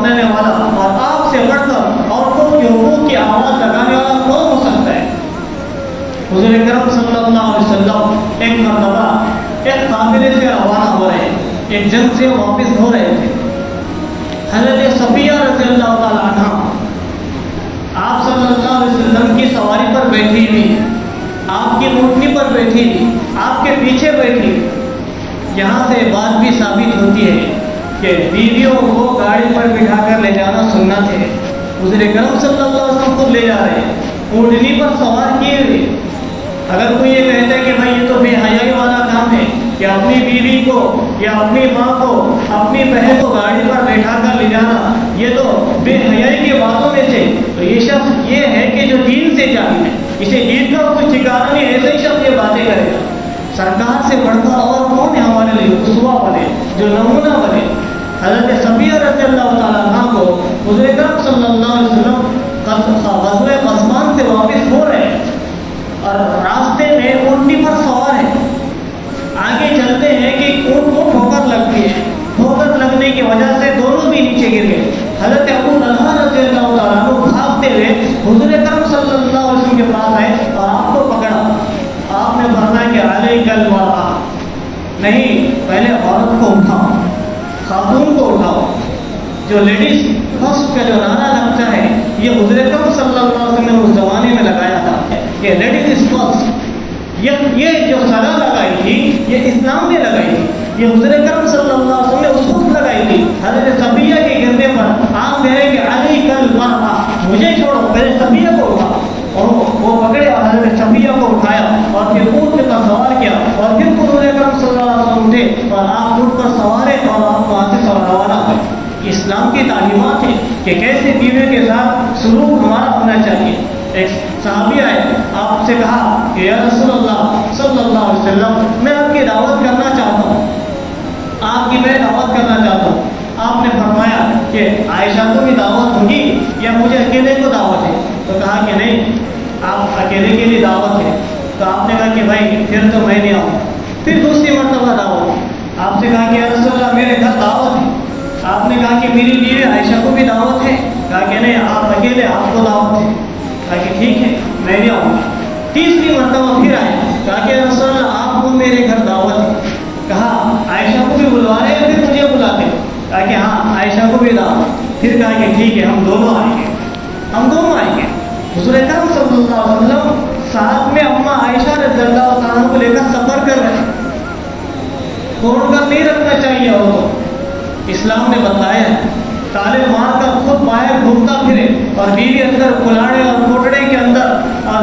بنانے والا اور آپ سے بڑھ کر عورتوں کے حقوق کی آواز لگانے والا کون ہو سکتا ہے؟ حضور اکرم صلی اللہ علیہ وسلم ایک مرتبہ ایک قافلے سے روانہ ہو رہے، ایک جنگ سے واپس ہو رہے تھے۔ حضرت صفیہ رضی اللہ تعالیٰ عنہ آپ صلی اللہ علیہ وسلم کی سواری پر بیٹھی ہوئی، آپ کی اونٹنی پر بیٹھی ہوئی، آپ کے پیچھے بیٹھی۔ یہاں سے بات بھی ثابت ہوتی ہے کہ بیویوں کو گاڑی پر بٹھا کر لے جانا سنت ہے۔ حضور اکرم صلی اللہ علیہ وسلم خود لے جا رہے ہیں، اونٹنی پر سوار کیے ہوئے۔ اگر کوئی یہ کہتا ہے کہ بھائی یہ تو بے حیائی والا کام ہے کہ اپنی بیوی کو یا اپنی ماں کو، اپنی بہن کو گاڑی پر بیٹھا کر لے جانا یہ تو بے حیائی کی باتوں میں سے، تو یہ شخص یہ ہے کہ جو دین سے جاہل ہے، اسے دین کا کوئی ٹھکانا نہیں، ایسے ہی شخص یہ باتیں کرے گا۔ سرکار سے بڑھ کر اور کون ہے ہمارے لیے اسوہ بنے، جو نمونہ بنے؟ حضرت صفیہ رضی اللہ تعالیٰ عنہ کو حضور اکرم صلی اللہ علیہ وسلم غزوہ غزوان سے واپس ہو رہے ہیں اور راستے میں اونٹنی پر سوار ہے۔ آگے چلتے ہیں کہ اونٹ کو ٹھوکر لگتی ہے، ٹھوکر لگنے کی وجہ سے دونوں بھی نیچے گر گئے۔ حضرت ابو طلحہ رضی اللہ تعالیٰ عنہ بھاگتے ہوئے حضور اکرم صلی اللہ علیہ وسلم کے پاس آئے اور آپ کو پکڑا۔ آپ نے فرمایا کہ علیک المرأۃ، نہیں، پہلے عورت کو اٹھاؤ، خاتون کو اٹھاؤ۔ جو لیڈیز فرسٹ کا جو نعرہ لگتا ہے یہ حضور اکرم صلی اللہ علیہ وسلم نے اس زمانے میں لگایا تھا کہ لیڈیز از فرسٹ۔ یہ جو صدا لگائی تھی یہ اسلام نے لگائی تھی، یہ حضور اکرم صلی اللہ علیہ وسلم نے اس وقت لگائی تھی۔ حضرت صفیہ کے گرنے پر آپ کہہ رہے کہ علیک المرأۃ، مجھے چھوڑو، پہلے صفیہ کو اٹھا۔ اور وہ پکڑے اور حضرت صفیہ کو اٹھایا اور پھر اونٹ پر سوار کیا اور پھر حضور اکرم صلی اللہ علیہ وسلم اٹھے اور آپ اونٹ پر سوارے اور آپ وہاں سے روانہ ہوئے۔ اسلام کی تعلیمات ہے کہ کیسے بیوی کے ساتھ سلوک ہمارا ہونا چاہیے۔ ایک صحابی آئے، آپ سے کہا کہ یا رسول اللہ صلی اللہ علیہ وسلم میں آپ کی دعوت کرنا چاہتا ہوں، آپ کی میں دعوت کرنا چاہتا ہوں۔ آپ نے فرمایا کہ عائشہ کو بھی دعوت ہوگی یا مجھے اکیلے کو دعوت ہے؟ تو کہا کہ نہیں، آپ اکیلے کے لیے دعوت ہے۔ تو آپ نے کہا کہ بھائی پھر تو میں نہیں آؤں۔ پھر دوسری مرتبہ دعوت، آپ سے کہا کہ یا رسول اللہ میرے گھر دعوت ہے۔ آپ نے کہا کہ میری بیوی عائشہ کو بھی دعوت ہے۔ کہا کہ نہیں، آپ اکیلے، آپ کو دعوت ہے۔ کہا کہ ٹھیک ہے میں بھی آؤں گا۔ تیسری مرتبہ پھر آئے، کہا کہ رسول اللہ آپ کو میرے گھر دعوت ہے۔ کہا عائشہ کو بھی بلوا رہے ہیں، پھر مجھے بلاتے؟ کہا کہ ہاں عائشہ کو بھی دعوت۔ پھر کہا کہ ٹھیک ہے ہم دونوں آئیں گے، ہم دونوں آئیں گے۔ حضور اکرم صلی اللہ علیہ وسلم ساتھ میں اماں عائشہ رضی اللہ تعالیٰ کو لے کر سفر کر رہے ہیں۔ چھوڑ کر نہیں رکھنا چاہیے عورتوں، اسلام نے بتایا ہے۔ تالے مار کر خود باہر گھومتا پھرے اور بیوی اندر کلاڑے اور کوٹڑے کے اندر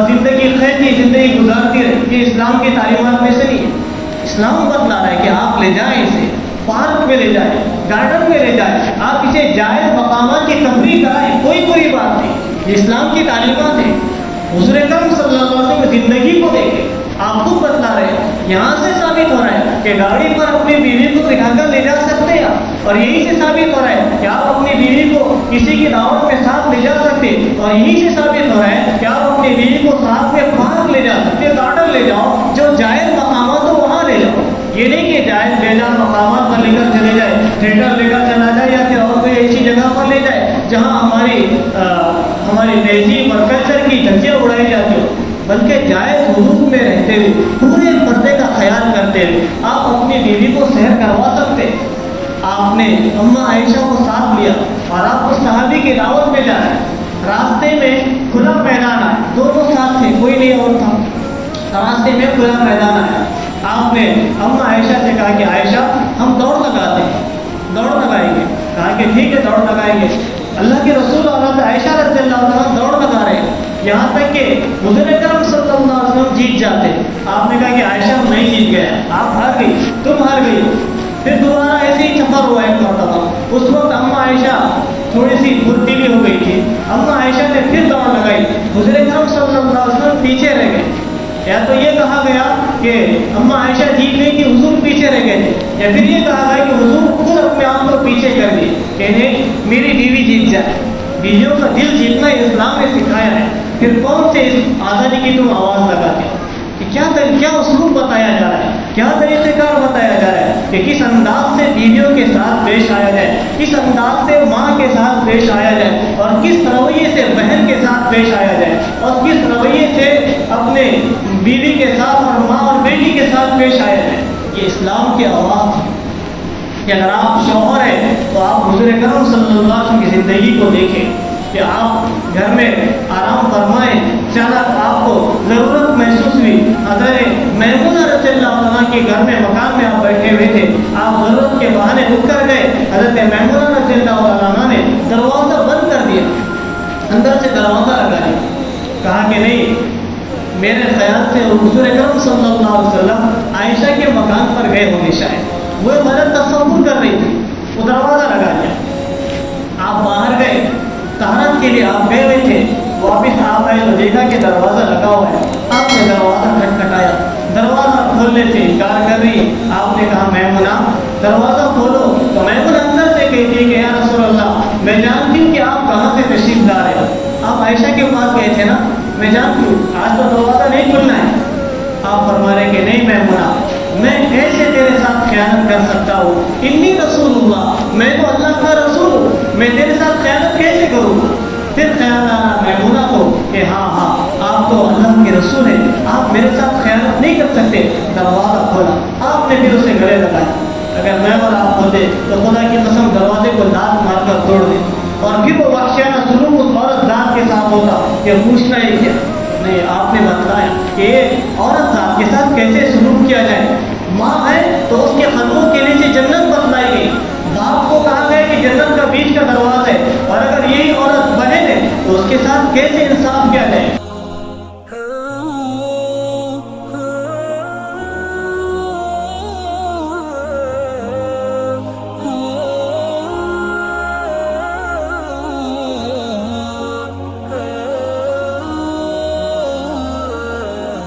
زندگی قیدی زندگی گزارتی رہے، یہ اسلام کی تعلیمات میں سے نہیں ہے۔ اسلام بتلا رہا ہے کہ آپ لے جائیں اسے، پارک میں لے جائیں، گارڈن میں لے جائیں، آپ اسے جائز مقامات کی تفریح کرائیں، کوئی بات نہیں، یہ اسلام کی تعلیمات ہے۔ حضور اکرم صلی اللہ علیہ وسلم زندگی کو دیکھیں، آپ کو بتلا رہے ہیں۔ یہاں سے ثابت ہو رہا ہے کہ گاڑی پر اپنی بیوی کو بٹھا کر لے جا سکتے ہیں، اور یہی سے ثابت ہو رہا ہے کہ آپ اپنی بیوی کو کسی کی دعوت میں ساتھ لے جا سکتے ہیں، اور یہی سے ثابت ہو رہا ہے کہ آپ اپنی بیوی کو ساتھ میں پارک لے جا سکتے ہیں، گارڈن لے جاؤ، جو جائز مقامات ہو وہاں لے جاؤ۔ یہ نہیں کہ جائز بے جائز مقامات پر لے کر چلے جائے، تھیٹر لے کر چلا جائے یا پھر اور کوئی ایسی جگہ پر لے جائے جہاں ہماری تہذیب اور کلچر کی دھجیاں اڑائی جاتی ہو، بلکہ جائز حدود میں رہتے ہوئے پورے پردے کا خیال کرتے ہوئے آپ اپنی بیوی کو سحر کروا سکتے۔ آپ نے اماں عائشہ کو ساتھ لیا اور آپ کو صحابی کی دعوت میں جانا ہے۔ راستے میں کھلا میدان آیا، دونوں ساتھ تھے، کوئی نہیں اور تھا۔ راستے میں کھلا میدان آیا، آپ نے اماں عائشہ سے کہا کہ عائشہ ہم دوڑ لگاتے ہیں، دوڑ لگائیں گے۔ کہا کہ ٹھیک ہے دوڑ لگائیں گے۔ اللہ کے رسول حضرت عائشہ رضی اللہ عنہ دوڑ لگا رہے ہیں، یہاں تک کہ حضور اکرم صلی اللہ علیہ وسلم جیت جاتے۔ آپ نے کہا کہ عائشہ نہیں جیت گیا، آپ ہار گئی، تم ہار گئی۔ پھر دوبارہ ایسے ہی سفر ہوا ایک مرتبہ، اس وقت اماں عائشہ تھوڑی سی بھٹی بھی ہو گئی تھی۔ اماں عائشہ نے پھر دوڑ لگائی، حضور اکرم صلی اللہ علیہ وسلم پیچھے رہ گئے۔ یا تو یہ کہا گیا کہ اماں عائشہ جیت گئی کہ حضور پیچھے رہ گئے تھے، یا پھر یہ کہا گیا کہ حضور خود اپنے آپ کو پیچھے کر دیے کہ نہیں میری بیوی جیت جائے۔ بیویوں کا دل جیتنا اسلام نے سکھایا ہے۔ پھر کون سے اس آزادی کی تم آواز لگاتے ہو کہ کیا اسلوب بتایا جا رہا ہے؟ کیا طریقہ کار بتایا جا رہا ہے کہ کس انداز سے بیویوں کے ساتھ پیش آیا جائے، کس انداز سے ماں کے ساتھ پیش آیا جائے، اور کس رویے سے بہن کے ساتھ پیش آیا جائے، اور کس رویے سے اپنے بیوی کے ساتھ اور ماں اور بیٹی کے ساتھ پیش آیا جائے۔ یہ اسلام کی آواز ہے کہ اگر آپ شوہر ہیں تو آپ حضور کرم صلی اللہ علیہ وسلم کی زندگی کو دیکھیں کہ آپ گھر میں آرام فرمائیں، چاہے آپ کو ضرورت محسوس ہوئی، حضرت میمونہ رضی اللہ عنہ کے گھر میں مکان میں آپ بیٹھے ہوئے تھے، آپ ضرورت کے بہانے رک کر گئے، حضرت میمونہ رضی اللہ عنہ نے دروازہ بند کر دیا، اندر سے دروازہ لگا دیا، کہا کہ نہیں، میرے خیال سے حضور کرم صلی اللہ علیہ وسلم عائشہ کے مکان پر گئے ہونے شاید، وہ غلط تصور کر رہی تھی، وہ دروازہ لگا دیا۔ آپ باہر گئے، طہارت کے لیے آپ گئے ہوئے تھے، واپس آپ آئے تو دیکھا کہ دروازہ لگا ہوا ہے، آپ نے دروازہ کھٹکھٹایا، دروازہ کھولنے سے انکار کر رہی، آپ نے کہا میمونہ دروازہ کھولو، تو میمونہ اندر سے کہتی ہے کہ یا رسول اللہ میں جانتی ہوں کہ آپ کہاں سے تشریف لا رہے ہو، آپ عائشہ کے پاس گئے تھے نا، میں جانتی ہوں آج تو دروازہ نہیں کھلنا ہے۔ آپ فرما رہے کہ نہیں میمونہ، میں کیسے تیرے ساتھ خیانت کر سکتا ہوں، انی رسول اللہ، میں تو اللہ کا رسول ہوں، میں تیرے ساتھ خیانت کیسے کروں گا؟ پھر خیال آیا میمونہ کو کہ ہاں آپ تو اللہ کے رسول ہیں، آپ میرے ساتھ خیانت نہیں کر سکتے۔ دروازہ کھولا، آپ نے پھر اسے گلے لگایا، اگر میں اور آپ ہوتے تو خدا کی قسم دروازے کو لات مار کر توڑ دیں، اور پھر وہ وحشیانہ سلوک اس عورت ذات کے ساتھ ہوتا کہ پوچھنا ہی کیا نہیں، آپ نے بتلایا کہ عورت ذات کے ساتھ کیسے سلوک کیا جائے۔ ماں ہے تو اس کے قدموں کے نیچے جنت بتلائی گئی، باپ کو کہا گیا کہ جنت کا بیچ کا دروازہ ہے، اور